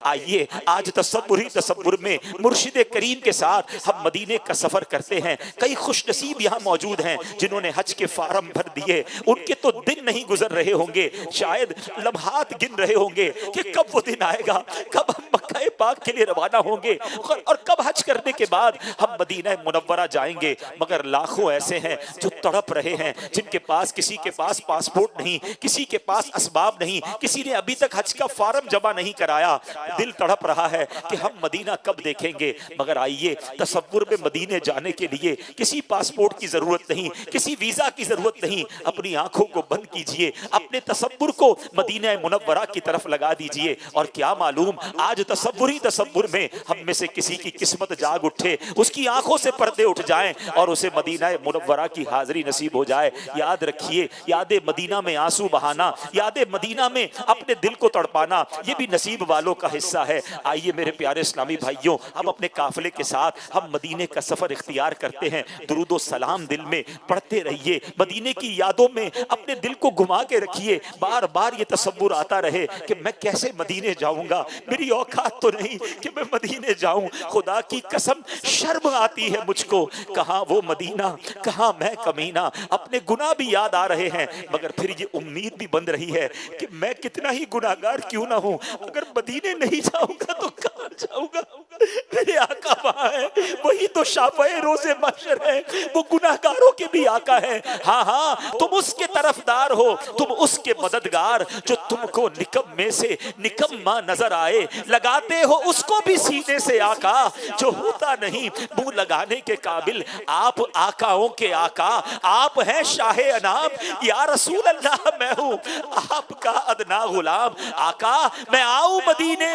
آئیے آج تصور ہی تصور میں مرشد کریم کے ساتھ ہم مدینے کا سفر کرتے ہیں۔ کئی خوش نصیب یہاں موجود ہیں جنہوں نے حج کے فارم بھر دیے، ان کے تو دن نہیں گزر رہے ہوں گے، شاید لمحات گن رہے ہوں گے کہ کب وہ دن آئے گا، کب ہم مکہ پاک کے لیے روانہ ہوں گے اور کب حج کرنے کے بعد ہم مدینہ منورہ جائیں گے۔ مگر لاکھوں ایسے ہیں جو تڑپ رہے ہیں، جن کے پاس کسی کے پاس پاسپورٹ نہیں، کسی کے پاس اسباب نہیں، کسی نے ابھی تک حج کا فارم جمع نہیں کرایا۔ دل تڑپ رہا ہے کہ ہم مدینہ کب دیکھیں گے۔ مگر آئیے تصور میں مدینے جانے کے لیے کسی پاسپورٹ کی ضرورت نہیں، کسی ویزا کی ضرورت نہیں۔ اپنی آنکھوں کو بند کیجئے، اپنے تصور کو مدینہ منورہ کی طرف لگا دیجئے، اور کیا معلوم آج تصور ہی تصور میں ہم میں سے کسی کی قسمت جاگ اٹھے، اس کی آنکھوں سے پردے اٹھ جائیں اور اسے مدینہ منورہ کی حاضری نصیب ہو جائے۔ یاد رکھیے، یاد مدینہ میں آنسو بہانا، یاد مدینہ میں اپنے دل کو تڑپانا، یہ بھی نصیب والوں کا حصہ ہے۔ آئیے میرے پیارے اسلامی بھائیوں، ہم اپنے قافلے کے ساتھ ہم مدینے کا سفر اختیار کرتے ہیں۔ درود و سلام دل میں پڑھتے رہیے، مدینے کی یادوں میں اپنے دل کو گھما کے رکھیے، بار بار یہ تصور آتا رہے کہ میں کیسے مدینے جاؤں گا، میری اوقات تو نہیں کہ میں مدینے جاؤں۔ خدا کی قسم شرم آتی ہے مجھ کو، کہاں وہ مدینہ، کہاں میں کمینہ۔ اپنے گناہ بھی یاد آ رہے ہیں، مگر پھر یہ امید بھی بن رہی ہے کہ میں کتنا ہی گناہگار کیوں نہ ہوں، اگر مدینے نہیں جاؤں گا تو کہاں جاؤں گا۔ میرے آقا وہاں ہے، وہی تو شافعِ روز محشر ہے، وہ گناہگاروں کے بھی آقا ہے۔ ہاں ہاں، تم اس کے طرفدار ہو، تم اس کے مددگار، جو تم کو نکمے سے نکما نظر آئے، لگاتے ہو اس کو بھی سینے سے آقا، جو ہوتا نہیں منہ لگانے کے قابل۔ آپ آقاؤں کے آقا، آپ ہیں شاہ انام، یا رسول اللہ میں ہوں آپ کا ادنا غلام۔ آقا میں آؤں مدینے،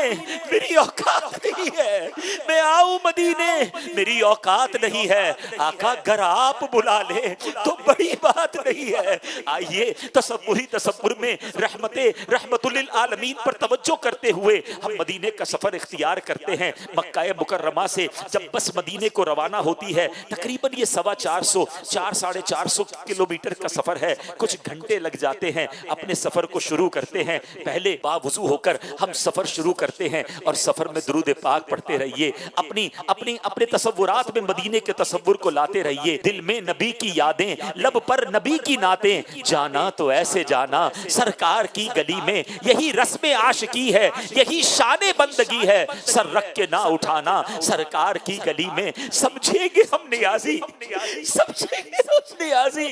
میری اوقات نہیں ہے، میں آؤں مدینے، میری اوقات نہیں ہے۔ آقا گر آپ بلا لے تو بڑی بات نہیں ہے۔ آئیے تصوری تصور میں رحمت للعالمین پر توجہ کرتے ہوئے ہم مدینے کا سفر اختیار کرتے ہیں۔ مکہ مکرمہ سے جب بس مدینے کو روانہ ہوتی ہے، تقریباً یہ 450 کلومیٹر کا سفر ہے، کچھ گھنٹے لگ جاتے ہیں۔ اپنے سفر کو شروع کرتے ہیں، پہلے باوضو ہو کر ہم سفر شروع کرتے ہیں، اور سفر میں درود پاک پڑھتے رہیے، اپنے تصورات میں مدینے کے تصور کو لاتے رہیے۔ دل میں نبی کی یادیں، لب پر نبی کی نعتیں، جانا تو ایسے جانا سرکار کی گلی میں، یہی رسم عاشقی ہے، یہی شان بندگی ہے، سر رکھ کے نہ اٹھانا سرکار کی گلی میں۔ سمجھیں گے ہم نیازی، سمجھیں گے ہم نیازی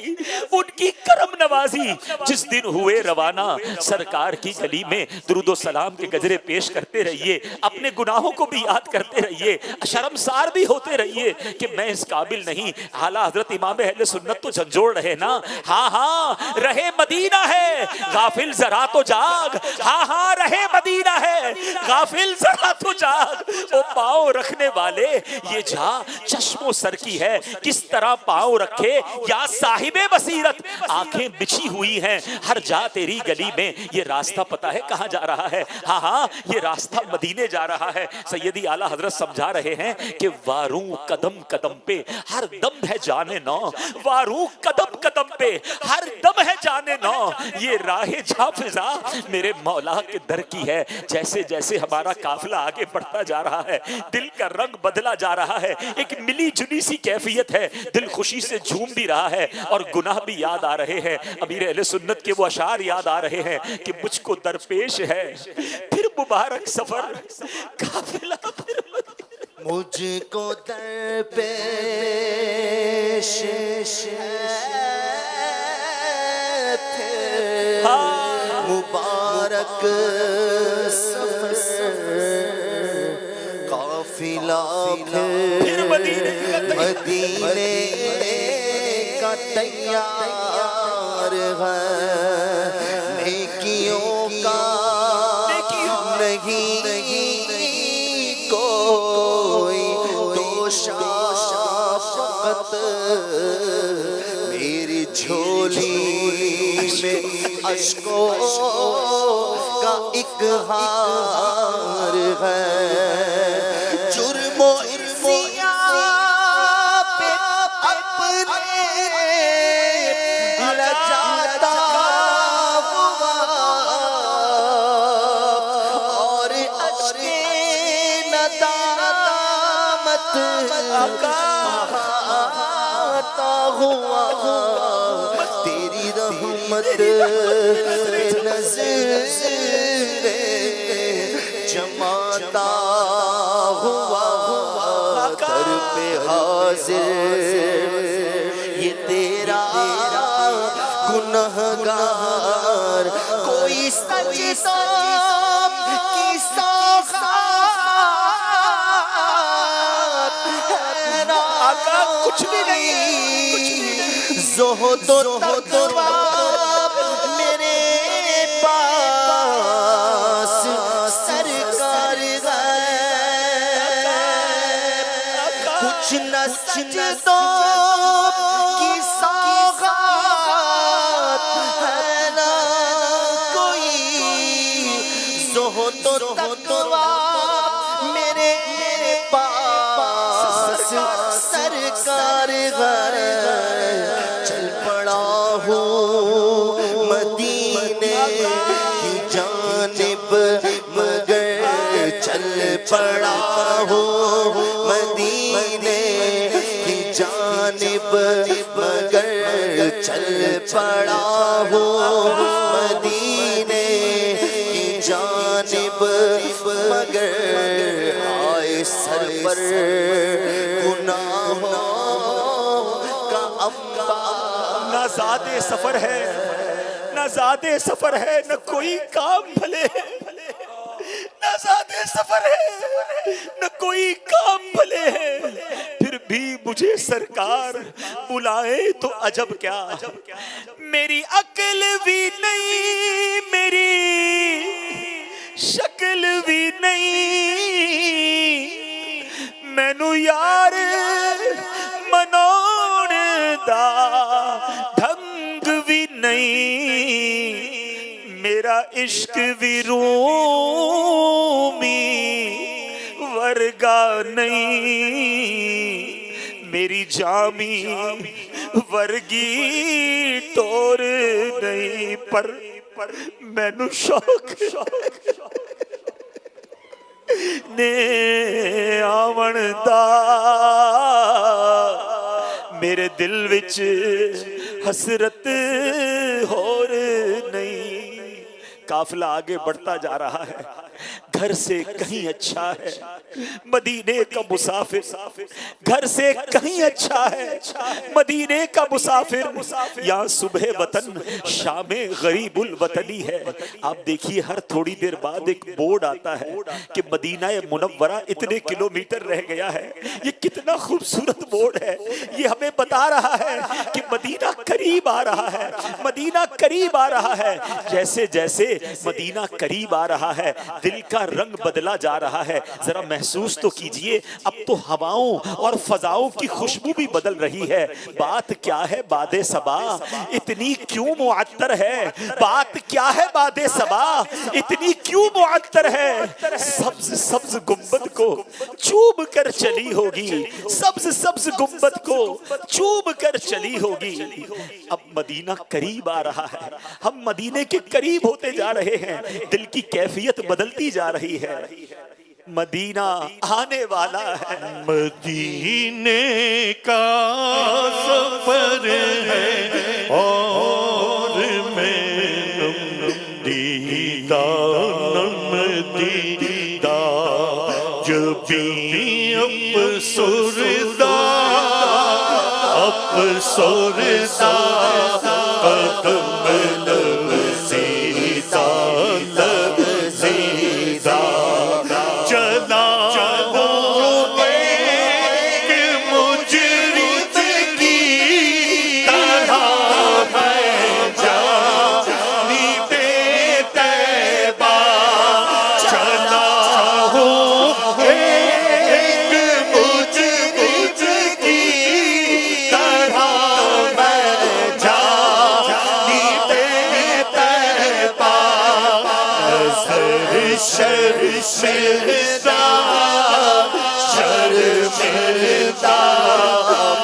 ان کی کرم نوازی، جس دن ہوئے روانہ سرکار کی گلی میں۔ درود و سلام کے گجرے پیش کرتے رہیے، اپنے گناہوں کو بھی یاد کرتے رہیے، شرمسار بھی ہوتے رہیے کہ میں اس قابل نہیں۔ اعلیٰ حضرت امام اہل سنت تو جھنجھوڑ رہے نا، ہاں ہاں رہے مدینہ ہے غافل ذرا تو جاگ، ہاں ہاں رہے مدینہ ہے غافل ذرا تو جاگ۔ وہ پاؤں رکھنے والے یہ جا چشم و سر کی ہے، کس طرح پاؤں رکھے یا صاحب بصیرت۔ آنکھیں بچھی ہوئی ہیں ہر جا تیری گلی میں، یہ راستہ پتا ہے کہاں جا رہا ہے؟ ہاں ہاں یہ راستہ مدینے جا رہا ہے۔ سیدی اعلیٰ حضرت سمجھا رہے ہیں کہ واروں قدم قدم پہ ہر دم ہے جانے نو، واروں قدم قدم پہ ہر دم ہے جانے نو، یہ راہ جا فضا میرے مولا کے در کی ہے۔ جیسے جیسے ہمارا قافلہ آگے بڑھتا جا رہا ہے، دل کا رنگ بدلا جا رہا ہے، ایک ملی جلی سی کیفیت ہے، دل خوشی سے جھوم بھی رہا ہے اور گناہ بھی یاد آ رہے ہیں۔ امیر اہل سنت کے وہ اشعار یاد آ رہے ہیں کہ مجھ کو درپیش ہے پھر مبارک سفر قافلہ پھر مجھ کو درپیش ہے مبارک سفر قافلہ پھر مدینے کا تیار ہے، نیکیوں کا نہیں کوئی دوشا، فقط میری جھولی میں اشکوں کا ایک ہار ہے۔ جرم و آتا ہوا تیری رحمت نظر جماتا ہوا در پہ حاضر یہ تیرا گنہگار کوئی سجدہ کی ساخت ہے نا آقا کچھ بھی نہیں زہد و تقویٰ میرے پاس سرکار ہے کچھ نہ سجدوں کی سوغات ہے نا کوئی زہد و تقویٰ میرے پاس سرکار ہے چل پڑا ہوں مدینے کی جانب مگر چل پڑا ہوں مدینے کی جانب مگر چل پڑا ہوں مدینے کی جانب مگر آئے سر پر گناہوں کا انبار نہ زیادہ سفر ہے نہ زیادہ سفر ہے نہ کوئی کام بھلے نہ زیادہ سفر ہے نہ کوئی کام بھلے ہے پھر بھی مجھے سرکار بلائے تو عجب کیا میری عقل بھی نہیں میری شکل بھی نہیں مینو یار مناؤن دا ڈھنگ بھی نہیں میرا عشق بھی رومی ورگا نہیں میری جامی ورگی ٹور نہیں پر مینو شوق نے آون دا میرے دل وچ حسرت ہور نہیں قافلہ آگے بڑھتا جا رہا ہے گھر سے کہیں اچھا ہے مدینے کا مسافر گھر سے کہیں اچھا ہے مدینے کا مسافر یہاں صبح وطن شام غریب الوطنی ہے آپ دیکھیے ہر تھوڑی دیر بعد ایک بورڈ آتا ہے کہ مدینہ منورہ اتنے کلومیٹر رہ گیا ہے یہ کتنا خوبصورت بورڈ ہے یہ ہمیں بتا رہا ہے کہ مدینہ قریب آ رہا ہے مدینہ قریب آ رہا ہے جیسے جیسے مدینہ قریب آ رہا ہے دل کا رنگ بدلا جا رہا ہے ذرا محسوس تو کیجئے اب تو ہواؤں اور فضاؤں کی خوشبو بھی بدل رہی ہے بات کیا ہے باد صبا اتنی کیوں معطر ہے بات کیا ہے باد صبا اتنی کیوں معطر ہے سبز سبز گنبد کو چوب کر چلی ہوگی سبز سبز گنبد کو چوب کر چلی ہوگی اب مدینہ قریب آ رہا ہے ہم مدینے کے قریب ہوتے جا رہے ہیں دل کی کیفیت بدلتی جا رہی ہے مدینہ آنے والا ہے مدینے کا سفر ہے اور میں دیدہ نم دیدہ جب بھی افسردہ قدم لرزیدہ لرزیدہ چلا ہوں ایک مجرد کی طرح میں جانی بے تیبہ چلا ہوں ایک مجرد کی طرح میں جانی بے تیبہ شرمندہ شرمندہ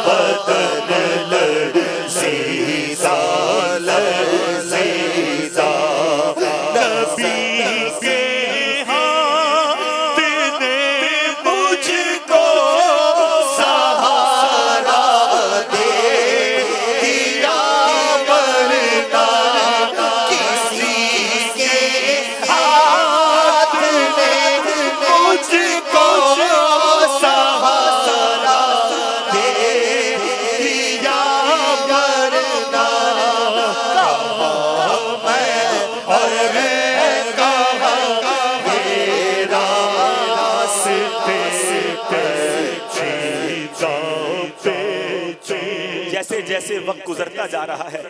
بدن لرزیدہ لرزیدہ نبی کے ہاتھ نے مجھ کو جیسے وقت گزرتا جا رہا ہے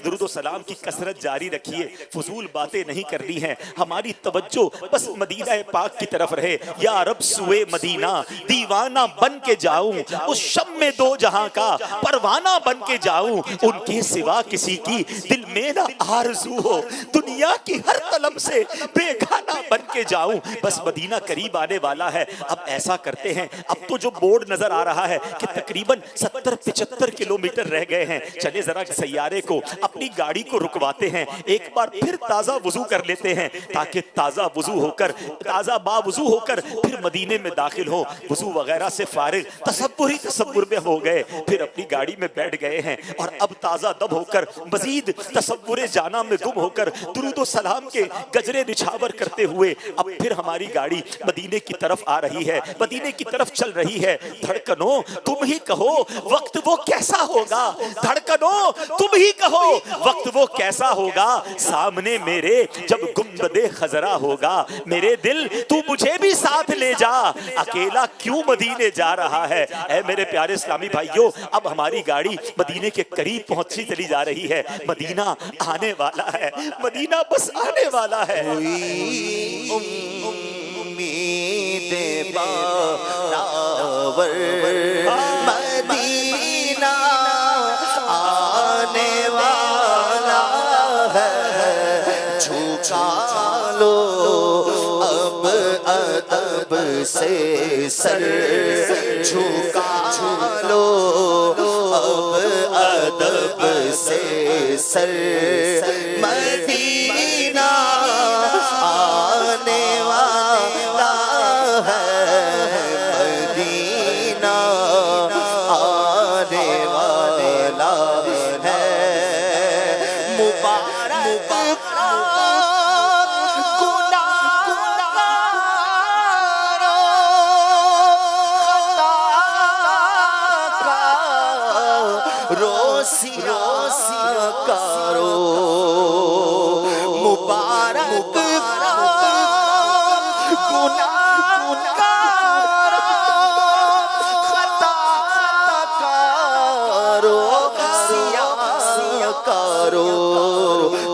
درود و سلام کی کثرت جاری رکھیے، فضول باتیں نہیں کرنی ہیں، ہماری توجہ بس مدینہ پاک کی طرف رہے۔ یا رب سوئے مدینہ دیوانہ بن کے جاؤں، اس شم میں دو جہاں کا پروانہ بن کے جاؤں، ان کے سوا کسی کی دل میں نہ آرزو ہو، دنیا کی ہر طلب سے بیگانہ بن کے جاؤں، بس مدینہ قریب آنے والا ہے۔ اب ایسا کرتے ہیں، اب تو جو بورڈ نظر آ رہا ہے کہ تقریباً 70-75 کلومیٹر رہ گئے ہیں، چلے ذرا سیارے کو اپنی گاڑی کو رکواتے ہیں، ایک بار پھر تازہ وضو کر لیتے ہیں تاکہ تازہ با وضو ہو کر پھر مدینے میں داخل ہو۔ وضو وغیرہ سے فارغ تصور میں ہو گئے، پھر اپنی گاڑی میں بیٹھ گئے ہیں، اور اب تازہ دب ہو کر مزید تصور جانا میں گم ہو کر درود و سلام کے گجرے نچھاور کرتے ہوئے اب پھر ہماری گاڑی مدینے کی طرف آ رہی ہے، مدینے کی طرف چل رہی ہے۔ دھڑکنوں تم ہی کہو وقت وہ کیسا ہوگا، دھڑکنوں تم ہی کہو وقت وہ کیسا ہوگا، سامنے میرے جب گنبد خضرا ہوگا، میرے دل تو مجھے بھی ساتھ لے جا، اکیلا کیوں مدینے جا رہا ہے۔ اے میرے پیارے اسلامی بھائیوں، اب ہماری گاڑی مدینے کے قریب پہنچتی چلی جا رہی ہے، مدینہ آنے والا ہے، مدینہ بس آنے والا ہے۔ امید بارآور مدینہ آنے والا ہے، جھکا لو اب ادب سے سر، جھکا لو اب ادب سے سر، مدینہ آنے والا ہے، مدینہ آنے والا ہے، مبارک روسیا کارو، مبارک گناہگارو، خطا کارو، سیاہ کارو،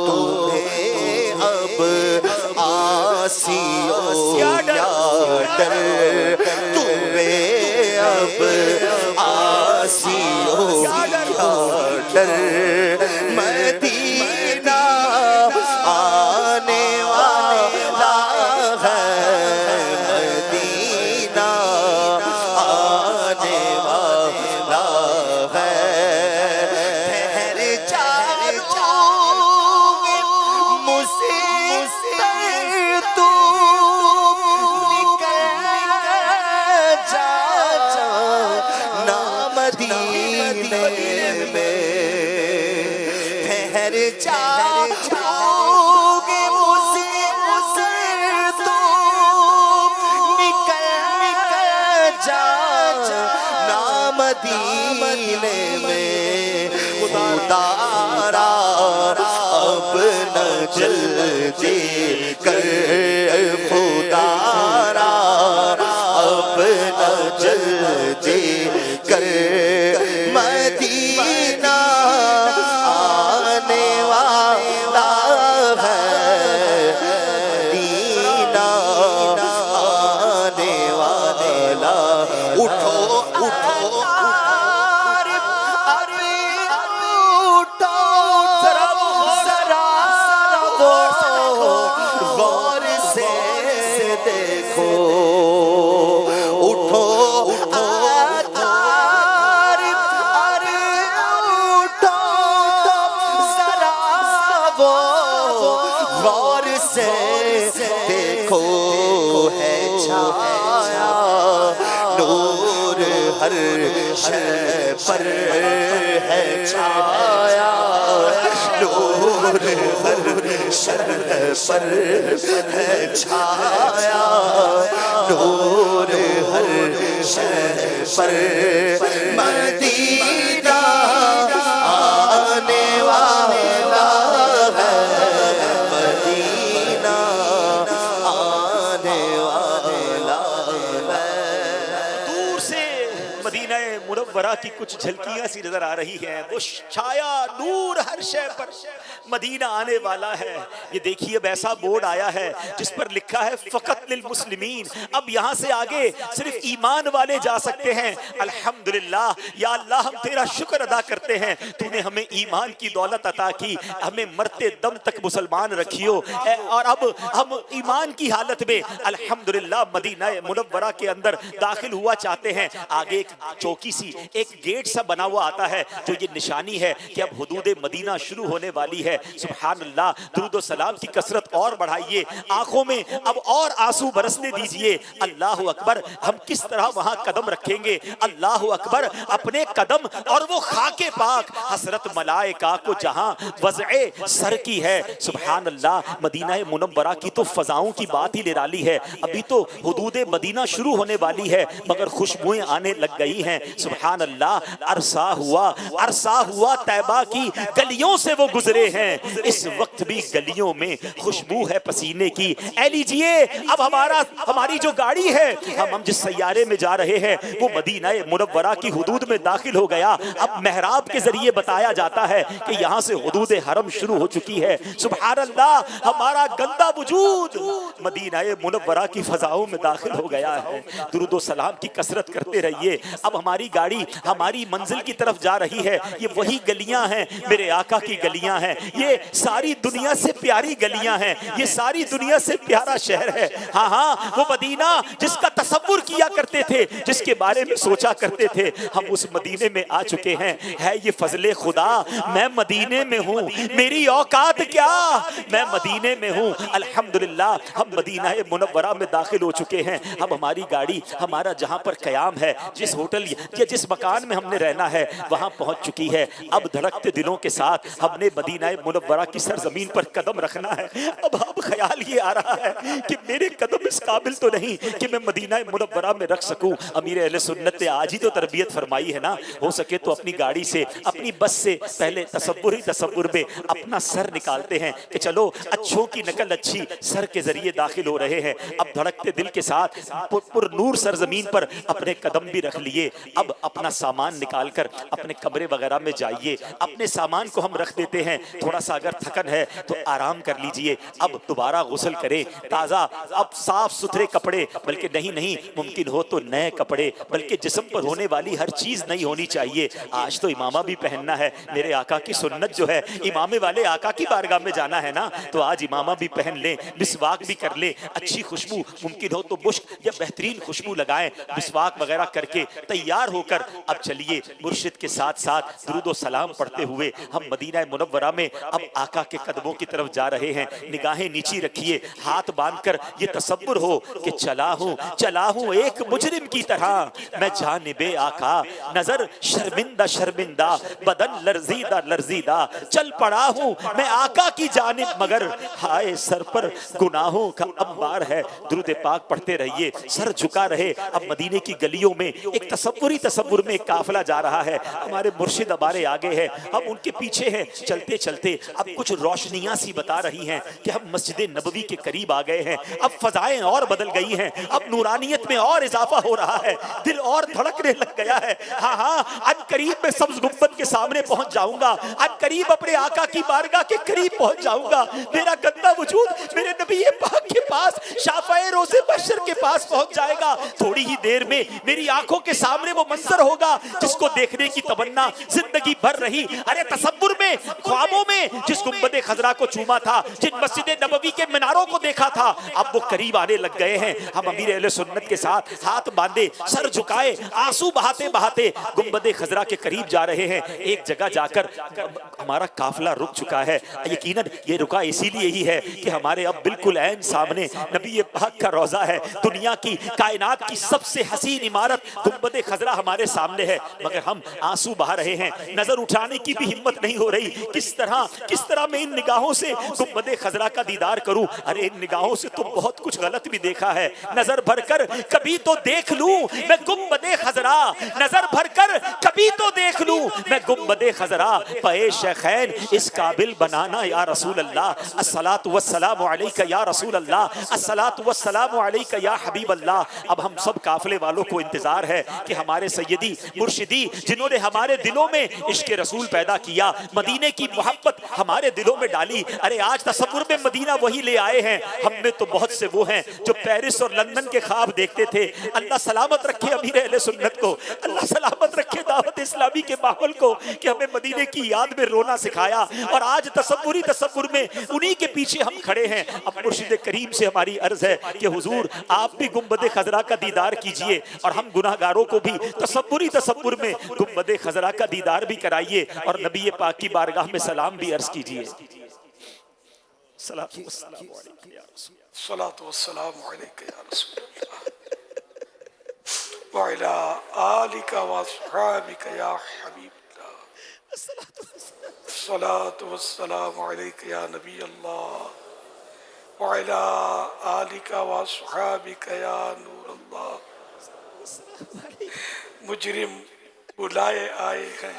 تمہیں اب آسیوں یا ڈر، تمہیں اب آسیوں ڈر، مدینہ آنے والا ہے، مدینہ آنے والا ہے، ٹھہر جا مجھ سے تو نکل جا نا مدینے میں، ٹھہر جا تو نکل جا نا مدینے میں، خدارا اب نہ جلدی کر، خدارا اب نہ جلدی کر، مدینہ آنے والا ہے، مدینہ آنے والا، اٹھو اٹھو غور سے دیکھو، اٹھو اٹھو غور سے دیکھو، ہے چھایا نور ہر شے پر، ہے چھایا نور ہر شے پر، ہے چھایا نور ہر شے پر، مدینہ آنے والا ہے، مدینہ آنے والا ہے۔ دور سے مدینہ منورہ کی کچھ جھلکیاں سی نظر آ رہی ہیں. وہ چھایا نور ہر شے پر مدینہ آنے والا ہے. یہ دیکھیے اب ایسا بورڈ آیا ہے جس پر لکھا ہے فقط للمسلمین. اب یہاں سے آگے صرف ایمان والے جا سکتے ہیں. الحمدللہ یا اللہ ہم تیرا شکر ادا کرتے ہیں, تو نے ہمیں ایمان کی دولت عطا کی, ہمیں مرتے دم تک مسلمان رکھیو, اور اب ہم ایمان کی حالت میں الحمدللہ مدینہ منورہ کے اندر داخل ہوا چاہتے ہیں. آگے ایک چوکی سی, ایک گیٹ سا بنا ہوا آتا ہے جو یہ نشانی ہے کہ اب حدود مدینہ شروع ہونے والی ہے. سبحان اللہ, درود و سلام کی کثرت اور بڑھائیے, آنکھوں میں اب اور آنسو برسنے دیجئے. اللہ اکبر, ہم کس طرح وہاں قدم رکھیں گے. اللہ اکبر, اپنے قدم اور وہ خاک پاک حسرت ملائکہ کو جہاں وضع سر کی ہے. سبحان اللہ, مدینہ منورہ کی تو فضاؤں کی بات ہی نرالی ہے. ابھی تو حدود مدینہ شروع ہونے والی ہے مگر خوشبوئیں آنے لگ گئی ہیں. سبحان اللہ, عرصہ ہوا طیبہ کی گلیوں سے وہ گزرے ہیں, اس وقت بھی گلیوں میں خوشبو ہے پسینے کی. اے لیجئے اب ہماری جو گاڑی ہے, ہم جس سیارے میں جا رہے ہیں وہ مدینہ منورہ کی حدود میں داخل ہو گیا. اب محراب کے ذریعے بتایا جاتا ہے کہ یہاں سے حدود حرم شروع ہو چکی ہے. سبحان اللہ, ہمارا گندا وجود مدینہ منورہ کی فضاؤں میں داخل ہو گیا ہے. درود و سلام کی کثرت کرتے رہیے. اب ہماری گاڑی ہماری منزل کی طرف جا رہی ہے. یہ وہی گلیاں ہیں, میرے آقا کی گلیاں ہیں. یہ ساری دنیا سے پیاری گلیاں ہیں, یہ ساری دنیا سے پیارا شہر ہے. ہاں ہاں, وہ مدینہ جس کا تصور کیا کرتے تھے, جس کے بارے میں سوچا کرتے تھے, ہم اس مدینے میں آ چکے ہیں. ہے یہ فضل خدا, میں مدینے میں ہوں, میری اوقات کیا, میں مدینے میں ہوں. الحمدللہ ہم مدینہ منورہ میں داخل ہو چکے ہیں. اب ہماری گاڑی ہمارا جہاں پر قیام ہے, جس ہوٹل یا جس مکان میں ہم نے رہنا ہے وہاں پہنچ چکی ہے. اب دھڑکتے دلوں کے ساتھ ہم نے مدینہ منورہ کی سرزمین پر قدم رکھنا ہے. اب خیال یہ آ رہا ہے کہ میرے قدم اس قابل تو نہیں کہ میں مدینہ منورہ میں رکھ سکوں. امیر اہل سنت نے آج ہی تو تربیت فرمائی ہے نا, ہو سکے تو اپنی گاڑی سے, اپنی بس سے پہلے تصور میں اپنا سر نکالتے ہیں کہ چلو اچھوں کی نقل اچھی سر کے ذریعے داخل ہو رہے ہیں. اب دھڑکتے دل کے ساتھ پر نور سرزمین پر اپنے قدم بھی رکھ لیے. اب اپنا سامان نکال کر اپنے کمرے وغیرہ میں جائیے. اپنے سامان کو ہم رکھ دیتے ہیں, تھوڑا سا اگر تھکن ہے تو آرام کر لیجئے. اب دوبارہ غسل کریں, تازہ اب صاف ستھرے کپڑے, بلکہ نہیں ممکن ہو تو نئے کپڑے, بلکہ جسم پر ہونے والی ہر چیز نہیں ہونی چاہیے. آج تو امامہ بھی پہننا ہے, میرے آقا کی سنت جو ہے امامے والے آقا کی بارگاہ میں جانا ہے نا, تو آج امامہ بھی پہن لیں, مسواک بھی کر لیں, اچھی خوشبو ممکن ہو تو مشک یا بہترین خوشبو لگائیں, مسواک وغیرہ کر کے تیار ہو کر اب چلیے مرشد کے ساتھ ساتھ درود و سلام پڑھتے ہوئے ہم مدینہ منورہ میں اب آقا کے قدموں کی طرف جا رہے ہیں. نگاہیں نیچی رکھیے, ہاتھ باندھ کر یہ تصور ہو کہ چلا ہوں ایک مجرم کی طرح میں جانب آقا, نظر شرمندہ بدن لرزیدہ چل پڑا ہوں میں آقا کی جانب, مگر ہائے سر پر گناہوں کا انبار ہے. درود پاک پڑھتے رہیے, سر جھکا رہے. اب مدینے کی گلیوں میں ایک تصور میں ایک قافلہ جا رہا ہے. ہمارے مرشد ہمارے آگے ہیں, ہم ان کے پیچھے ہیں. چلتے اب کچھ روشنیاں سی بتا رہی ہیں کہ ہم مسجد نبوی کے قریب آ گئے ہیں. اب فضائیں اور بدل گئی ہیں, اب نورانیت میں اور اضافہ ہو رہا ہے, دل اور دھڑکنے لگ گیا ہے. ہاں ان قریب میں سبز گنبد کے سامنے پہنچ جاؤں گا, ان قریب اپنے آقا کی بارگاہ کے قریب پہنچ جاؤں گا. میرا گندا وجود میرے نبی پاک کے پاس, شافعِ روز محشر کے پاس پہنچ جائے گا. تھوڑی ہی دیر میں میری آنکھوں کے سامنے وہ منظر ہوگا جس کو دیکھنے کی تمنا زندگی بھر رہی. ارے تصور میں, خوابوں میں جس گنبد خضرا کو چوما تھا, جن مسجد نبوی کے میناروں کو دیکھا تھا, اب وہ قریب آنے لگ گئے ہیں. ہم امیر اہل سنت کے ساتھ ہاتھ باندھے, سر جھکائے, آنسو بہاتے گنبد خضرا کے قریب جا رہے ہیں. ایک جگہ جا کر ہمارا قافلہ رک چکا ہے. یقیناً یہ رکا اسی لیے ہی ہے کہ ہمارے اب بالکل عین سامنے نبی پاک کا روضہ ہے. دنیا کی, کائنات کی سب سے حسین عمارت گنبد خضرا ہمارے سامنے ہے, مگر ہم آنسو بہا رہے ہیں. نظر اٹھانے کی بھی ہمت نہیں ہو رہی. کس طرح کس طرح میں ان نگاہوں سے گنبد خضرا کا دیدار کروں؟ ارے ان نگاہوں سے تو بہت کچھ غلط بھی دیکھا ہے، نظر بھر کر کبھی تو دیکھ لوں میں گنبد خضرا، نظر بھر کر کبھی تو دیکھ لوں میں گنبد خضرا، پے شیخین اس قابل بنانا یا رسول اللہ، الصلاۃ والسلام علیک یا رسول اللہ، الصلاۃ والسلام علیک یا حبیب اللہ۔ اب ہم سب قافلے والوں کو انتظار ہے کہ ہمارے سیدی مرشدی جنہوں نے ہمارے دلوں میں عشق رسول پیدا کیا، مدینے کی محبت ہمارے دلوں میں ڈالی، ارے آج تصور میں مدینہ وہی لے آئے ہیں۔ ہم میں تو بہت سے وہ ہیں جو پیرس اور لندن کے خواب دیکھتے تھے، اللہ سلامت رکھے امیر اہل سنت کو، اللہ سلامت رکھے دعوت اسلامی کے ماحول کو کہ ہمیں مدینے کی یاد میں رونا سکھایا، اور آج تصور میں انہی کے پیچھے ہم کھڑے ہیں۔ اب مرشد کریم سے ہماری عرض ہے کہ حضور آپ بھی گنبد خضرا کا دیدار کیجئے، اور ہم گناہگاروں کو بھی تصور میں گنبد خضرا کا دیدار بھی کرائیے، اور نبی پاک کی بارگاہ میں سلام بھی عرض کیجئے۔ صلاۃ والسلام علیک یا رسول اللہ، الصلاۃ والسلام علیک یا رسول اللہ وعلی آلک واصحابک یا حبیب اللہ، الصلاۃ والسلام علیک یا نبی اللہ وعلی آلک واصحابک یا نور اللہ۔ مجرم بلائے آئے ہیں،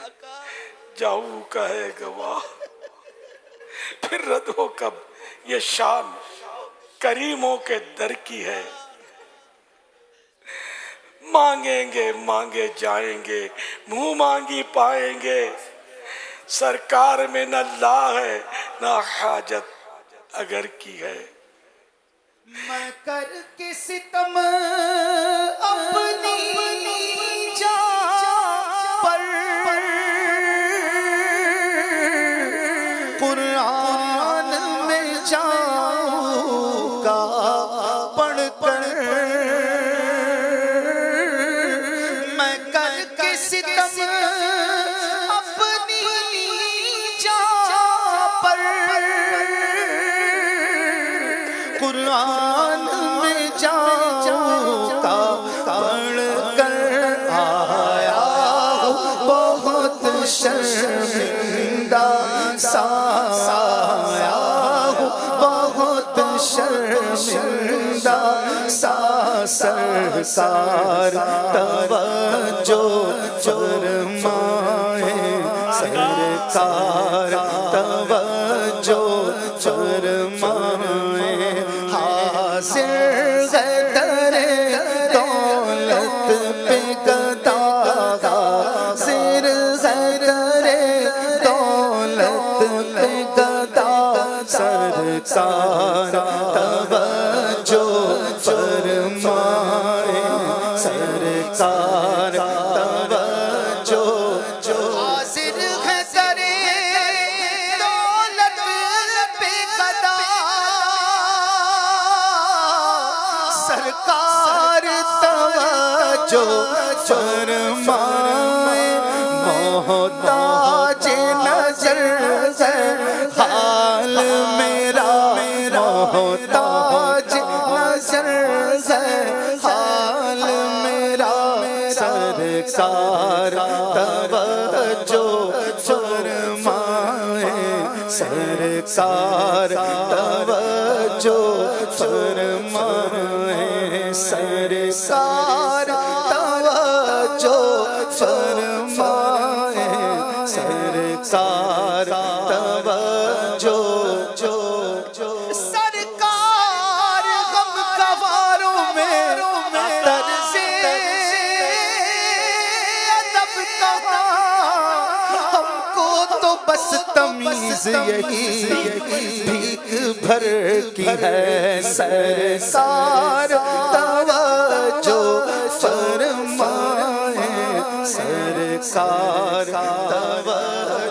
جاؤ کا ہے گواہ، پھر رد ہو کب یہ شان کریموں کے در کی ہے۔ مانگیں گے مانگے جائیں گے، منہ مانگی پائیں گے، سرکار میں نہ لا ہے نہ حاجت اگر کی ہے۔ میں کر کے ستم اپنی جان پر قرآن میں جاؤں گا پڑھ کر، میں کر کے ستم اپنی جان پر قرآن میں جاؤں گا پڑھ کر آیا بہت شرمندہ سا آیا بہت شرمندہ سا، سرکار توجہ فرمائے، سرکار توجہ فرمائے، حاضر ہے در دولت پہ گدا، حاضر ہے در دولت پہ گدا، سرکار توجہ فرمائے، سرکار توجہ، حاضر ہے در دولت پہ گدا، سرکار توجہ فرمائے، محتاج نظر ہے حال میرا، محتاج نظر ہے حال میرا، سرکار توجہ فرمائے، سرکار توجہ فرمائے، سرکار توجہ فرمائے، سرکار توجہ، سرکار غم گواروں میں طرز ادب کہاں، ہم کو تو بس تمیز یہی بھیک بھر کی ہے، سرکار توجہ فرمائے، سرکار توجہ